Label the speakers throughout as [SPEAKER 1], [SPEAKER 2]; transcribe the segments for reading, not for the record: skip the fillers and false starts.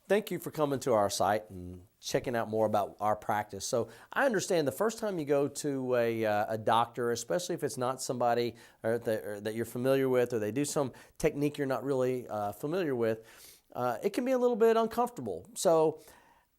[SPEAKER 1] Thank you for coming to our site and checking out more about our practice. So I understand the first time you go to a doctor, especially if it's not somebody that you're familiar with, or they do some technique you're not really familiar with, it can be a little bit uncomfortable. So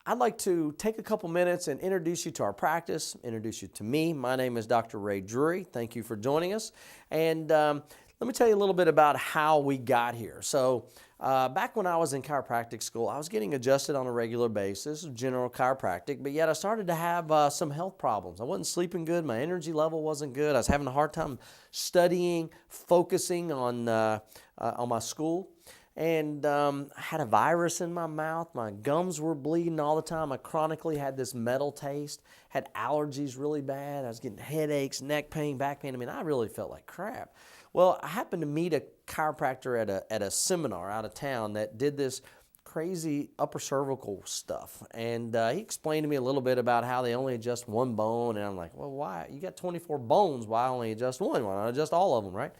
[SPEAKER 1] I'd like to take a couple minutes and introduce you to our practice, introduce you to me. My name is Dr. Ray Drury. Thank you for joining us. And let me tell you a little bit about how we got here. So back when I was in chiropractic school, I was getting adjusted on a regular basis, general chiropractic, but yet I started to have some health problems. I wasn't sleeping good. My energy level wasn't good. I was having a hard time studying, focusing on my school. And I had a virus in my mouth. My gums were bleeding all the time. I chronically had this metal taste, had allergies really bad. I was getting headaches, neck pain, back pain. I mean, I really felt like crap. Well, I happened to meet a chiropractor at a seminar out of town that did this crazy upper cervical stuff. And he explained to me a little bit about how they only adjust one bone. And I'm like, well, why? You got 24 bones. Why only adjust one? Why not adjust all of them, right?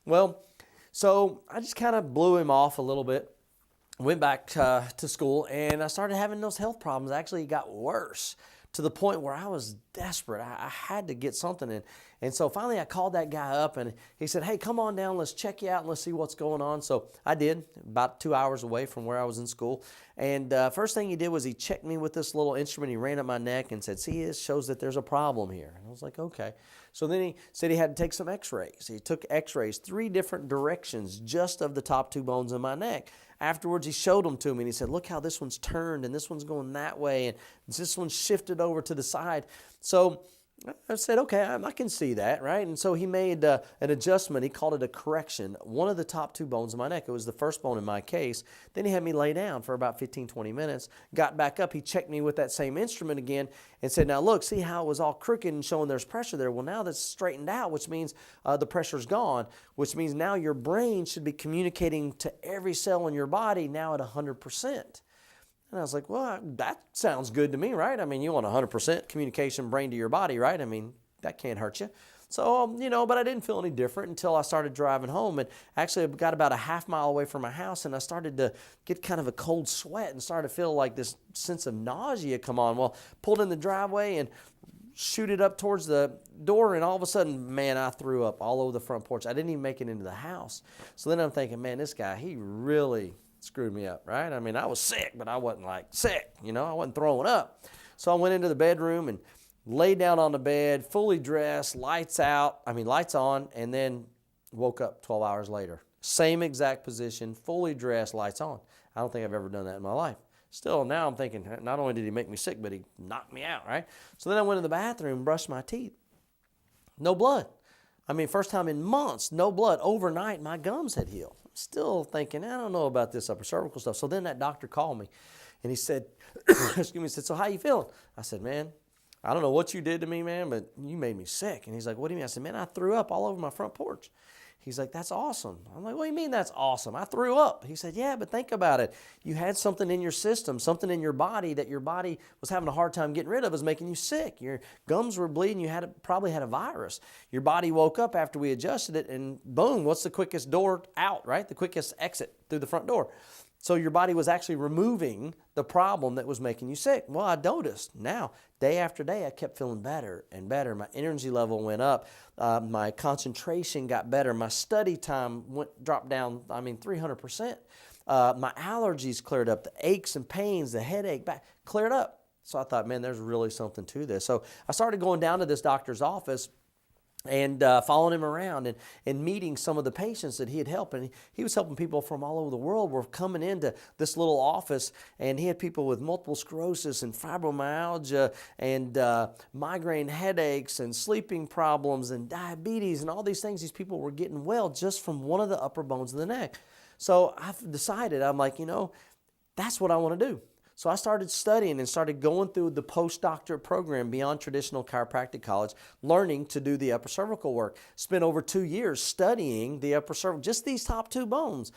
[SPEAKER 1] Well, so I just kind of blew him off a little bit, went back to school, and I started having those health problems. Actually, it got worse to the point where I was desperate. I had to get something in. And so finally I called that guy up and he said, hey, come on down, let's check you out and let's see what's going on. So I did, about 2 hours away from where I was in school. And first thing he did was he checked me with this little instrument. He ran up my neck and said, see, this shows that there's a problem here. And I was like, okay. So then he said he had to take some x-rays. He took x-rays, 3 different directions just of the top 2 bones in my neck. Afterwards, he showed them to me and he said, look how this one's turned and this one's going that way and this one's shifted over to the side. So I said, okay, I can see that, right? And so he made an adjustment. He called it a correction. One of the top 2 bones in my neck, it was the first bone in my case. Then he had me lay down for about 15, 20 minutes. Got back up. He checked me with that same instrument again and said, now look, see how it was all crooked and showing there's pressure there? Well, now that's straightened out, which means the pressure's gone, which means now your brain should be communicating to every cell in your body now at 100%. And I was like, well, that sounds good to me, right? I mean, you want 100% communication brain to your body, right? I mean, that can't hurt you. So, but I didn't feel any different until I started driving home. And actually, I got about a half mile away from my house, and I started to get kind of a cold sweat and started to feel like this sense of nausea come on. Well, pulled in the driveway and shooted up towards the door, and all of a sudden, man, I threw up all over the front porch. I didn't even make it into the house. So then I'm thinking, man, this guy, he really screwed me up, right? I mean, I was sick, but I wasn't like sick, I wasn't throwing up. So I went into the bedroom and laid down on the bed, fully dressed, lights on, and then woke up 12 hours later. Same exact position, fully dressed, lights on. I don't think I've ever done that in my life. Still, now I'm thinking, not only did he make me sick, but he knocked me out, right? So then I went to the bathroom and brushed my teeth. No blood. I mean, first time in months, no blood. Overnight, my gums had healed. Still thinking, I don't know about this upper cervical stuff. So then that doctor called me and he said, so how you feeling? I said, man, I don't know what you did to me, man, but you made me sick. And he's like, what do you mean? I said, man, I threw up all over my front porch. He's like, that's awesome. I'm like, what do you mean that's awesome? I threw up. He said, yeah, but think about it. You had something in your system, something in your body that your body was having a hard time getting rid of, was making you sick. Your gums were bleeding. You probably had a virus. Your body woke up after we adjusted it, and boom, what's the quickest door out, right? The quickest exit through the front door. So your body was actually removing the problem that was making you sick. Well, I noticed now, day after day, I kept feeling better and better. My energy level went up. My concentration got better. My study time dropped down, 300%. My allergies cleared up. The aches and pains, the headache, cleared up. So I thought, man, there's really something to this. So I started going down to this doctor's office and following him around and meeting some of the patients that he had helped. And he was helping people from all over the world were coming into this little office, and he had people with multiple sclerosis and fibromyalgia and migraine headaches and sleeping problems and diabetes and all these things. These people were getting well just from one of the upper bones of the neck. So I've decided, I'm like, that's what I want to do. So I started studying and started going through the postdoctorate program beyond traditional chiropractic college, learning to do the upper cervical work. Spent over 2 years studying the upper cervical, just these top 2 bones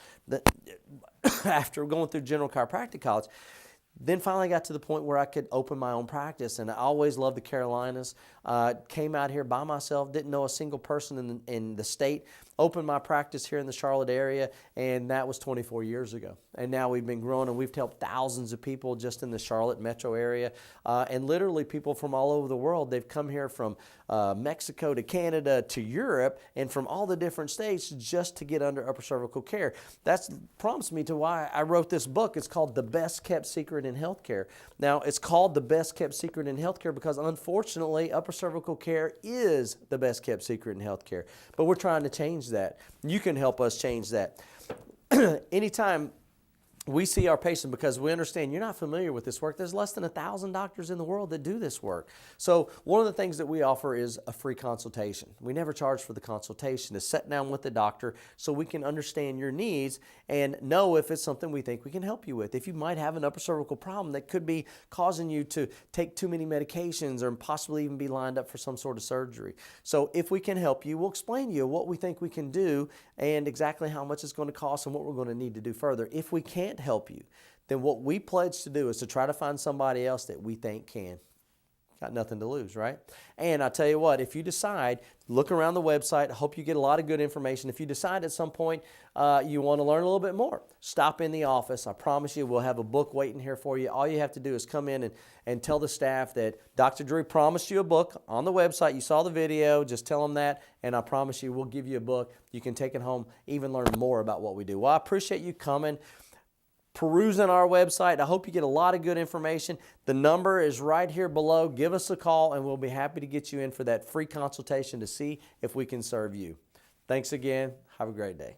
[SPEAKER 1] after going through general chiropractic college. Then finally got to the point where I could open my own practice, and I always loved the Carolinas. Came out here by myself, didn't know a single person in the state. opened my practice here in the Charlotte area, and that was 24 years ago. And now we've been growing, and we've helped thousands of people just in the Charlotte metro area, and literally people from all over the world. They've come here from Mexico to Canada to Europe, and from all the different states just to get under upper cervical care. That's prompts me to why I wrote this book. It's called The Best Kept Secret in Healthcare. Now, it's called The Best Kept Secret in Healthcare because unfortunately, upper cervical care is the best kept secret in healthcare. But we're trying to change that. You can help us change that. Anytime we see our patients, because we understand you're not familiar with this work, there's less than 1,000 doctors in the world that do this work. So one of the things that we offer is a free consultation. We never charge for the consultation, to sit down with the doctor so we can understand your needs and know if it's something we think we can help you with. If you might have an upper cervical problem that could be causing you to take too many medications or possibly even be lined up for some sort of surgery. So if we can help you, we'll explain to you what we think we can do and exactly how much it's going to cost and what we're going to need to do further. If we can't help you, then what we pledge to do is to try to find somebody else that we think can. Got nothing to lose, right? And I tell you what, if you decide, look around the website. I hope you get a lot of good information. If you decide at some point you want to learn a little bit more, stop in the office. I promise you we'll have a book waiting here for you. All you have to do is come in and tell the staff that Dr. Drury promised you a book on the website. You saw the video. Just tell them that, and I promise you we'll give you a book. You can take it home, even learn more about what we do. Well, I appreciate you coming, perusing our website. I hope you get a lot of good information. The number is right here below. Give us a call, and we'll be happy to get you in for that free consultation to see if we can serve you. Thanks again. Have a great day.